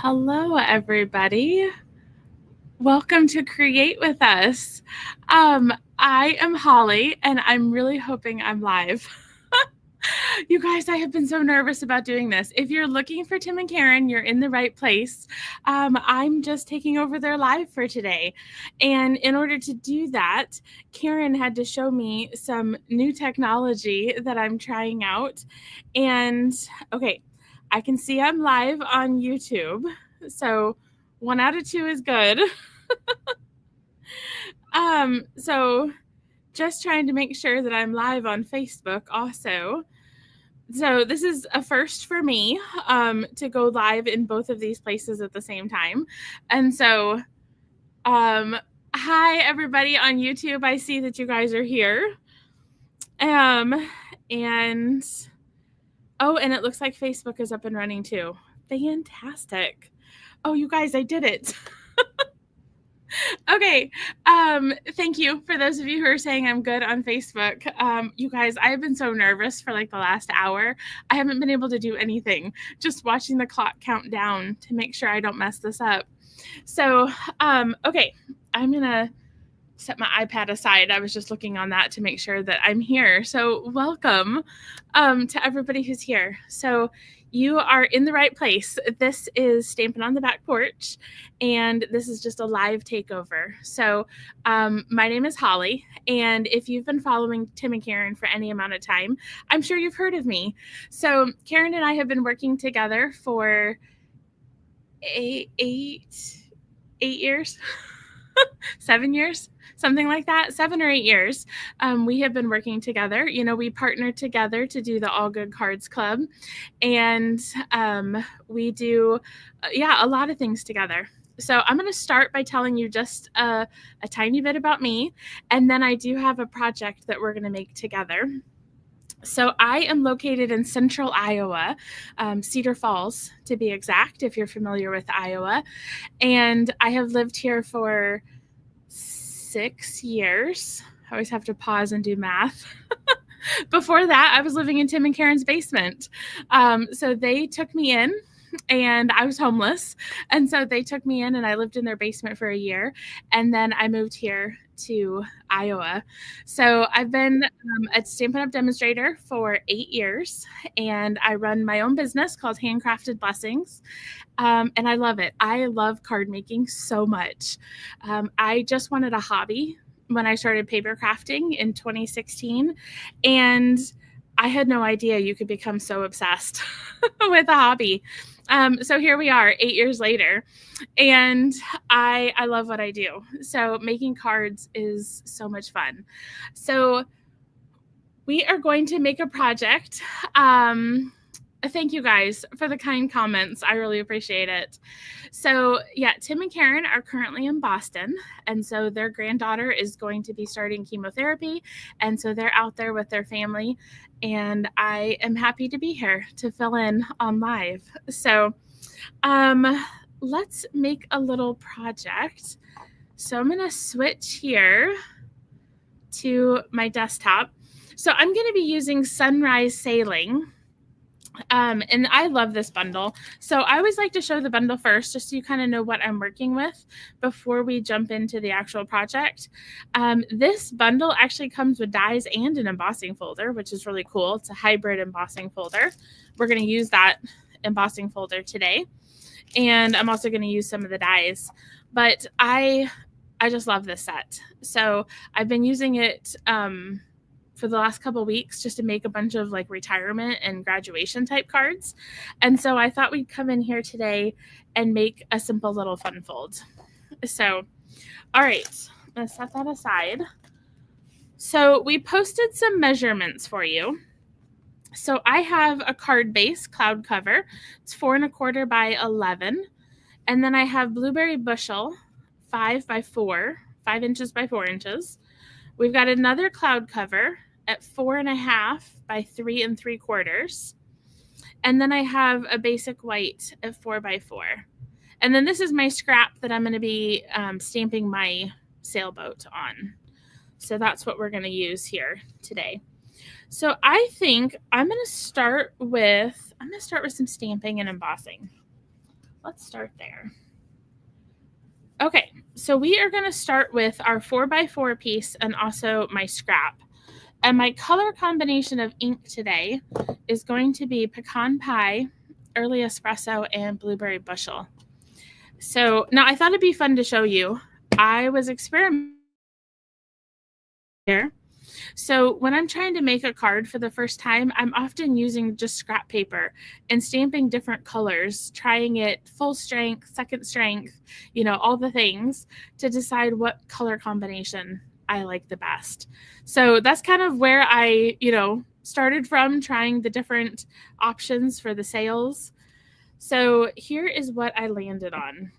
Hello, everybody. Welcome to Create with Us. I am Holly, and I'm really hoping I'm live. You guys, I have been so nervous about doing this. If you're looking for Tim and Karen, you're in the right place. I'm just taking over their live for today. And in order to do that, Karen had to show me some new technology that I'm trying out. And okay, I can see I'm live on YouTube. So 1 out of 2 is good. So just trying to make sure that I'm live on Facebook also. So this is a first for me to go live in both of these places at the same time. And so hi everybody on YouTube. I see that you guys are here. And oh, and it looks like Facebook is up and running too. Fantastic. Oh, you guys, I did it. Okay. Thank you for those of you who are saying I'm good on Facebook. You guys, I have been so nervous for like the last hour. I haven't been able to do anything, just watching the clock count down to make sure I don't mess this up. So, okay, I'm going to set my iPad aside. I was just looking on that to make sure that I'm here. So welcome to everybody who's here. So you are in the right place. This is Stampin' on the Back Porch, and this is just a live takeover. So my name is Holly, and if you've been following Tim and Karen for any amount of time, I'm sure you've heard of me. So Karen and I have been working together for eight years, 7 years, something like that, 7 or 8 years. We have been working together. You know, we partnered together to do the All Good Cards Club, and we do, a lot of things together. So I'm going to start by telling you just a tiny bit about me, and then I do have a project that we're going to make together. So I am located in central Iowa, Cedar Falls to be exact, if you're familiar with Iowa. And I have lived here for 6 years. I always have to pause and do math. Before that, I was living in Tim and Karen's basement. So they took me in, and I was homeless. And so they took me in, and I lived in their basement for a year. And then I moved here to Iowa. So I've been a Stampin' Up! Demonstrator for 8 years, and I run my own business called Handcrafted Blessings. And I love it. I love card making so much. I just wanted a hobby when I started paper crafting in 2016, and I had no idea you could become so obsessed with a hobby. So here we are 8 years later, and I love what I do. So making cards is so much fun. So we are going to make a project. Thank you guys for the kind comments. I really appreciate it. So yeah, Tim and Karen are currently in Boston, and so their granddaughter is going to be starting chemotherapy, and so they're out there with their family, and I am happy to be here to fill in on live. So let's make a little project. So I'm going to switch here to my desktop. So I'm going to be using Sunrise Sailing. And I love this bundle. So I always like to show the bundle first, just so you kind of know what I'm working with before we jump into the actual project. This bundle actually comes with dies and an embossing folder, which is really cool. It's a hybrid embossing folder. We're going to use that embossing folder today. And I'm also going to use some of the dies. But I just love this set. So I've been using it for the last couple of weeks just to make a bunch of like retirement and graduation type cards. And so I thought we'd come in here today and make a simple little fun fold. So, all right, I'm gonna set that aside. So we posted some measurements for you. So I have a card base cloud cover. It's 4 1/4 by 11. And then I have blueberry bushel, 5 by 4, 5 inches by 4 inches. We've got another cloud cover at 4 1/2 by 3 3/4. And then I have a basic white at 4 by 4. And then this is my scrap that I'm going to be stamping my sailboat on. So that's what we're going to use here today. So I think I'm going to start with some stamping and embossing. let's start there. Okay, so we are going to start with our 4x4 piece and also my scrap. And my color combination of ink today is going to be pecan pie, early espresso, and blueberry bushel. So now I thought it'd be fun to show you. I was experimenting here. So when I'm trying to make a card for the first time, I'm often using just scrap paper and stamping different colors, trying it full strength, second strength, you know, all the things to decide what color combination I like the best. So that's kind of where I, you know, started from, trying the different options for the sails. So here is what I landed on.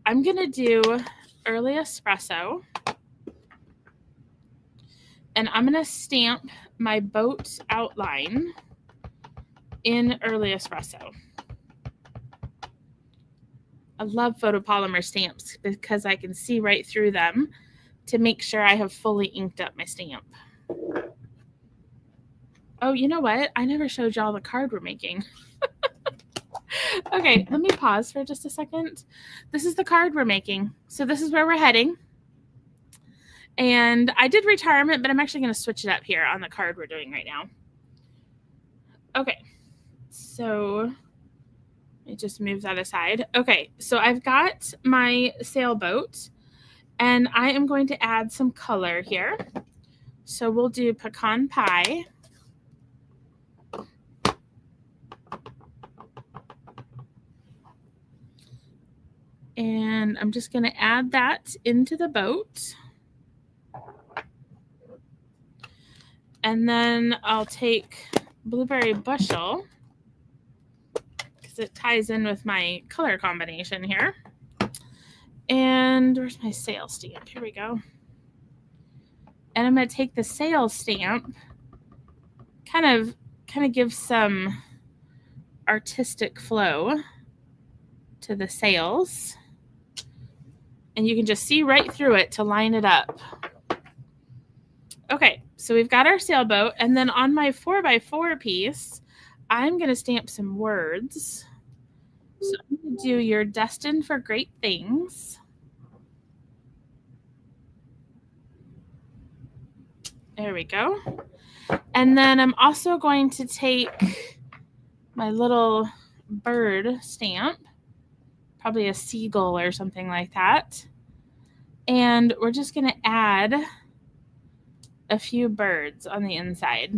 I'm going to do early espresso. And I'm going to stamp my boat outline in early espresso. I love photopolymer stamps because I can see right through them to make sure I have fully inked up my stamp. Oh, you know what? I never showed y'all the card we're making. Okay, let me pause for just a second. This is the card we're making. So this is where we're heading. And I did retirement, but I'm actually going to switch it up here on the card we're doing right now. Okay, so let me just move that aside. Okay, so I've got my sailboat, and I am going to add some color here. So we'll do pecan pie. And I'm just going to add that into the boat. And then I'll take blueberry bushel because it ties in with my color combination here. And where's my sail stamp? Here we go. And I'm going to take the sail stamp, kind of give some artistic flow to the sails. And you can just see right through it to line it up. Okay, so we've got our sailboat, and then on my 4x4 piece, I'm going to stamp some words. So I'm going to do "You're destined for great things." There we go. And then I'm also going to take my little bird stamp, probably a seagull or something like that. And we're just going to add a few birds on the inside.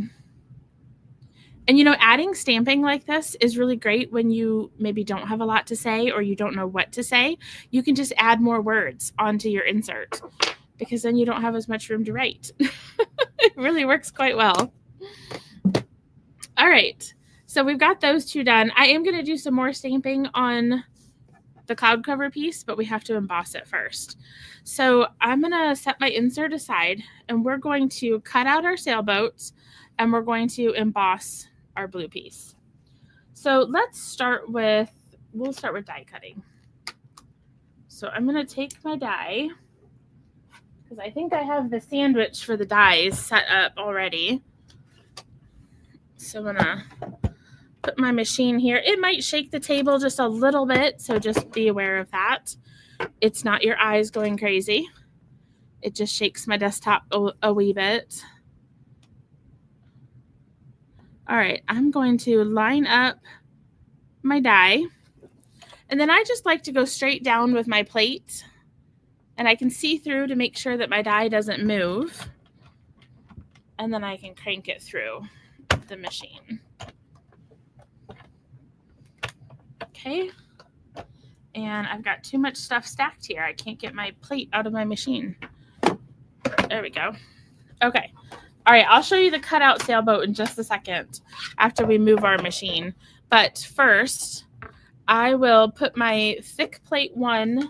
And, you know, adding stamping like this is really great when you maybe don't have a lot to say or you don't know what to say. You can just add more words onto your insert because then you don't have as much room to write. It really works quite well. All right, so we've got those two done. I am going to do some more stamping on the cloud cover piece, but we have to emboss it first. So I'm going to set my insert aside, and we're going to cut out our sailboats, and we're going to emboss our blue piece. So let's start with, we'll start with die cutting. So I'm going to take my die, because I think I have the sandwich for the dies set up already. So I'm going to put my machine here. It might shake the table just a little bit, so just be aware of that. It's not your eyes going crazy. It just shakes my desktop a wee bit. All right, I'm going to line up my die. And then I just like to go straight down with my plate. And I can see through to make sure that my die doesn't move. And then I can crank it through the machine. Okay. And I've got too much stuff stacked here. I can't get my plate out of my machine. There we go. Okay. All right, I'll show you the cutout sailboat in just a second after we move our machine. But first, I will put my thick plate 1,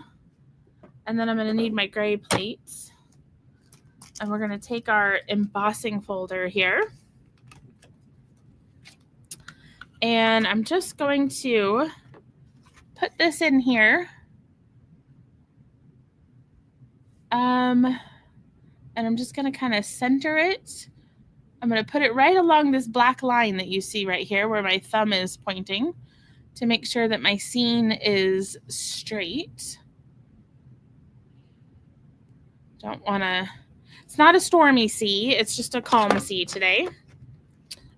and then I'm going to need my gray plates. And we're going to take our embossing folder here. And I'm just going to put this in here. And I'm just going to kind of center it. I'm going to put it right along this black line that you see right here where my thumb is pointing. to make sure that my scene is straight. Don't want to, it's not a stormy sea, it's just a calm sea today.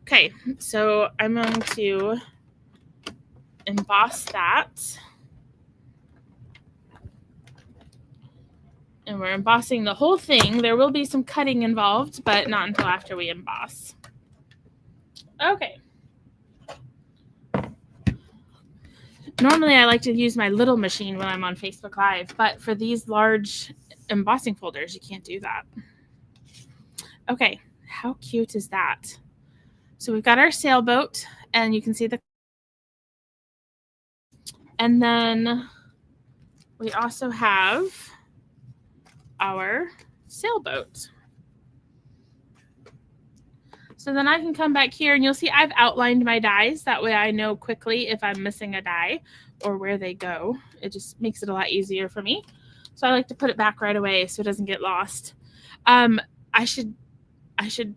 Okay, so I'm going to emboss that. And we're embossing the whole thing. There will be some cutting involved, but not until after we emboss. Okay. Normally I like to use my little machine when I'm on Facebook Live, but for these large embossing folders, you can't do that. Okay, how cute is that? So we've got our sailboat, and you can see the, and then we also have our sailboat. So then I can come back here and you'll see I've outlined my dies. That way I know quickly if I'm missing a die or where they go. It just makes it a lot easier for me. So I like to put it back right away so it doesn't get lost. I should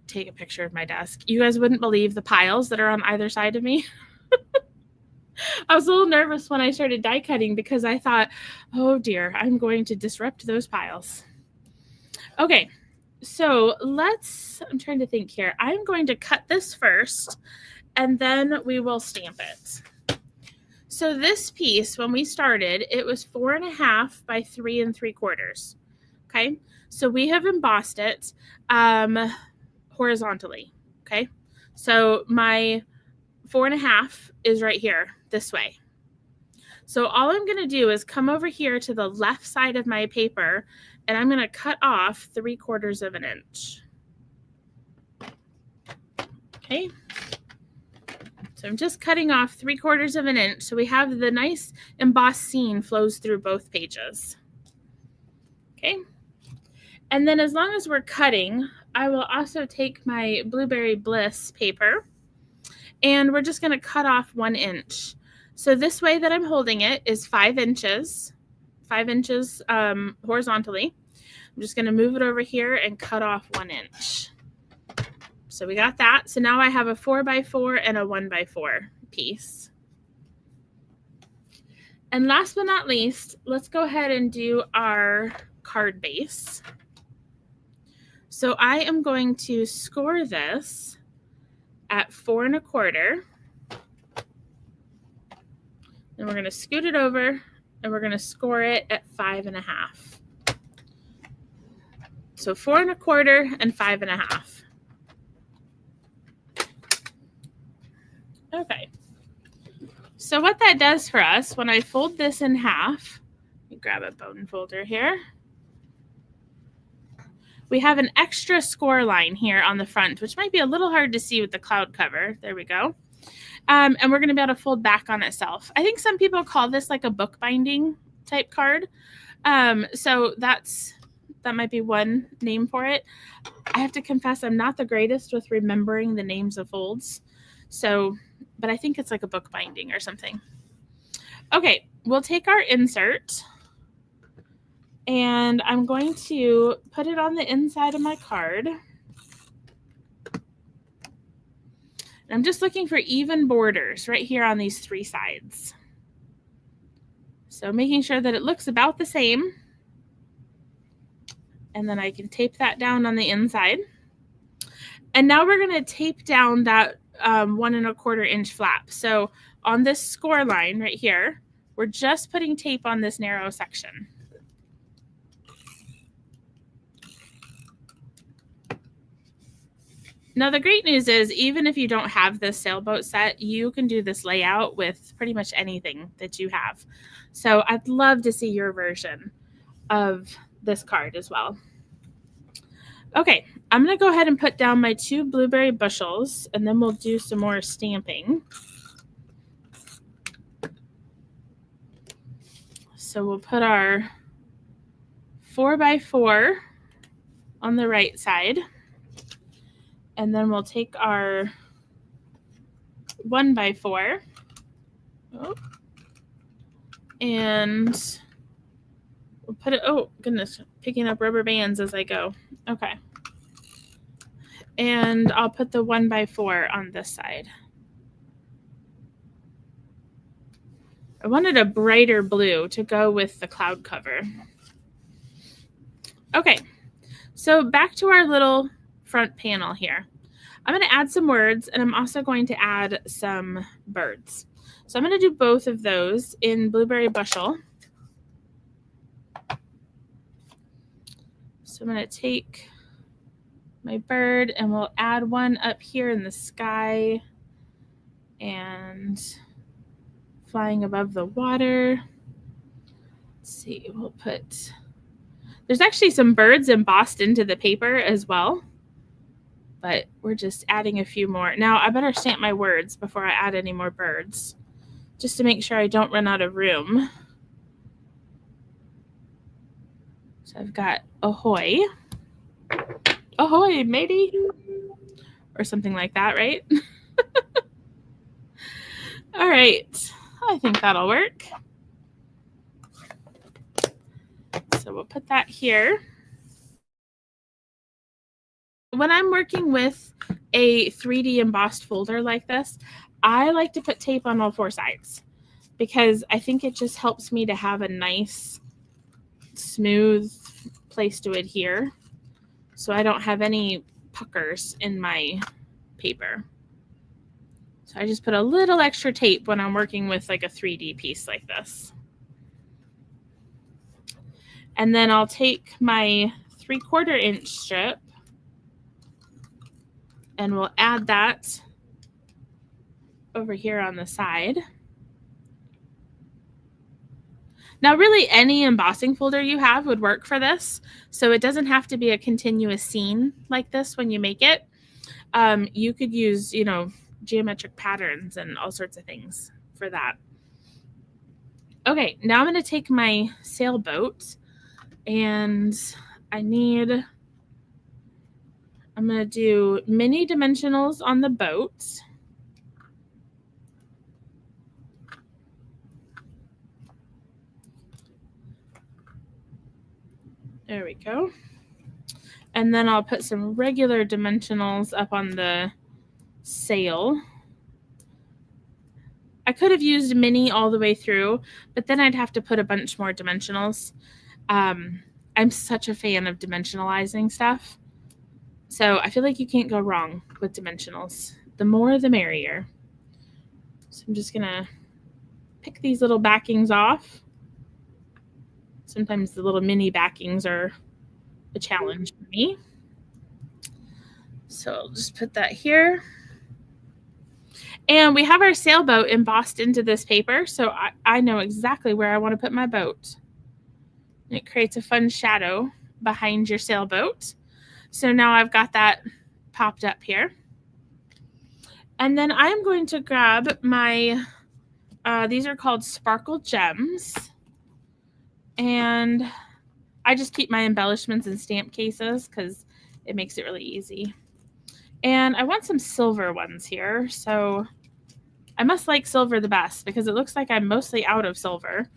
take a picture of my desk. You guys wouldn't believe the piles that are on either side of me. I was a little nervous when I started die cutting because I thought, oh dear, I'm going to disrupt those piles. Okay. So I'm trying to think here. I'm going to cut this first and then we will stamp it. So this piece, when we started, it was 4.5 by 3 3/4. Okay. So we have embossed it horizontally. Okay. So my 4.5 is right here this way. So all I'm going to do is come over here to the left side of my paper and I'm going to cut off 3/4 of an inch. Okay. So I'm just cutting off 3/4 of an inch. So we have the nice embossed scene flows through both pages. Okay. And then as long as we're cutting, I will also take my Blueberry Bliss paper and we're just going to cut off 1 inch. So this way that I'm holding it is 5 inches, 5 inches horizontally. I'm just going to move it over here and cut off 1 inch. So we got that. So now I have a 4x4 and a 1x4 piece. And last but not least, let's go ahead and do our card base. So I am going to score this at 4 1/4. Then we're going to scoot it over and we're going to score it at 5 1/2. So 4 1/4 and 5 1/2. Okay. So what that does for us, when I fold this in half, let me grab a bone folder here. We have an extra score line here on the front, which might be a little hard to see with the cloud cover. There we go. And we're going to be able to fold back on itself. I think some people call this like a bookbinding type card. So that might be one name for it. I have to confess, I'm not the greatest with remembering the names of folds. So, but I think it's like a bookbinding or something. Okay, we'll take our insert and I'm going to put it on the inside of my card. And I'm just looking for even borders right here on these 3 sides. So making sure that it looks about the same. And then I can tape that down on the inside. And now we're going to tape down that 1 1/4 inch flap. So on this score line right here, we're just putting tape on this narrow section. Now, the great news is even if you don't have this sailboat set, you can do this layout with pretty much anything that you have. So I'd love to see your version of this card as well. Okay, I'm going to go ahead and put down my 2 blueberry bushels, and then we'll do some more stamping. So we'll put our 4x4 on the right side. And then we'll take our 1x4 and we'll put it, oh goodness, picking up rubber bands as I go. Okay. And I'll put the 1x4 on this side. I wanted a brighter blue to go with the cloud cover. Okay, so back to our little front panel here. I'm going to add some words, and I'm also going to add some birds. So I'm going to do both of those in Blueberry Bushel. So I'm going to take my bird, and we'll add one up here in the sky and flying above the water. Let's see, we'll put, there's actually some birds embossed into the paper as well, but we're just adding a few more. Now I better stamp my words before I add any more birds, just to make sure I don't run out of room. So I've got ahoy, ahoy matey, or something like that, right? All right, I think that'll work. So we'll put that here. When I'm working with a 3D embossed folder like this, I like to put tape on all four sides because I think it just helps me to have a nice, smooth place to adhere, so I don't have any puckers in my paper. So I just put a little extra tape when I'm working with like a 3D piece like this. And then I'll take my 3/4 inch strip and we'll add that over here on the side. Now, really, any embossing folder you have would work for this. So it doesn't have to be a continuous scene like this when you make it. You could use, you know, geometric patterns and all sorts of things for that. Okay, now I'm going to take my sailboat and I'm going to do mini dimensionals on the boat. There we go. And then I'll put some regular dimensionals up on the sail. I could have used mini all the way through, but then I'd have to put a bunch more dimensionals. I'm such a fan of dimensionalizing stuff. So I feel like you can't go wrong with dimensionals. The more, the merrier. So I'm just gonna pick these little backings off. Sometimes the little mini backings are a challenge for me. So I'll just put that here. And we have our sailboat embossed into this paper, so I know exactly where I want to put my boat. It creates a fun shadow behind your sailboat. So now I've got that popped up here. And then I'm going to grab my, these are called Sparkle Gems. And I just keep my embellishments in stamp cases because it makes it really easy. And I want some silver ones here. So I must like silver the best because it looks like I'm mostly out of silver.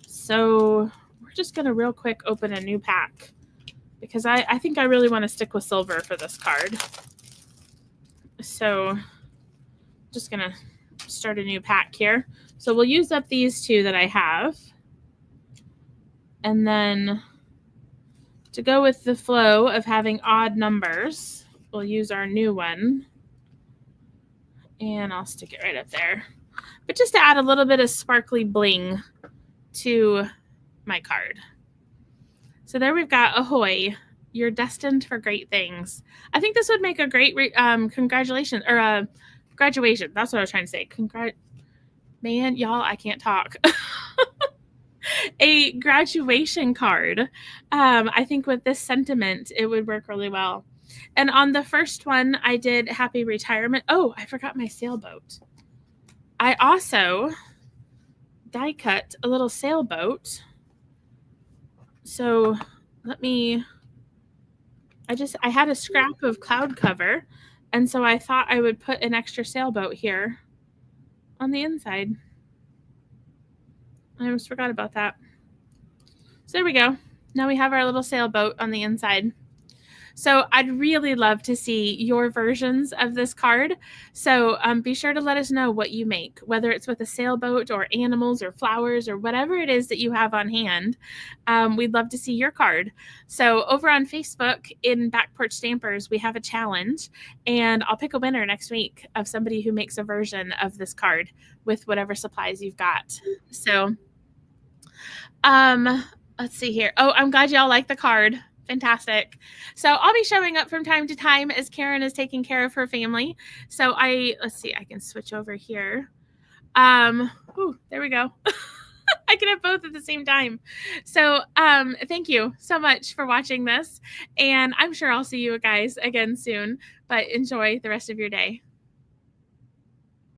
So we're just going to real quick open a new pack because I think I really want to stick with silver for this card. So just going to start a new pack here. So we'll use up these two that I have. And then to go with the flow of having odd numbers, we'll use our new one. And I'll stick it right up there. But just to add a little bit of sparkly bling to my card. So there we've got ahoy, you're destined for great things. I think this would make a great congratulations or graduation. That's what I was trying to say. Man, y'all, I can't talk. A graduation card. I think with this sentiment, it would work really well. And on the first one, I did happy retirement. Oh, I forgot my sailboat. I also die cut a little sailboat. So I had a scrap of cloud cover. And so I thought I would put an extra sailboat here on the inside. I almost forgot about that. So there we go. Now we have our little sailboat on the inside. So I'd really love to see your versions of this card. So be sure to let us know what you make, whether it's with a sailboat or animals or flowers or whatever it is that you have on hand. We'd love to see your card. So over on Facebook in Back Porch Stampers, we have a challenge, and I'll pick a winner next week of somebody who makes a version of this card with whatever supplies you've got. So let's see here. Oh, I'm glad y'all like the card. Fantastic. So I'll be showing up from time to time as Karen is taking care of her family. So let's see, I can switch over here. There we go. I can have both at the same time. So thank you so much for watching this. And I'm sure I'll see you guys again soon, but enjoy the rest of your day.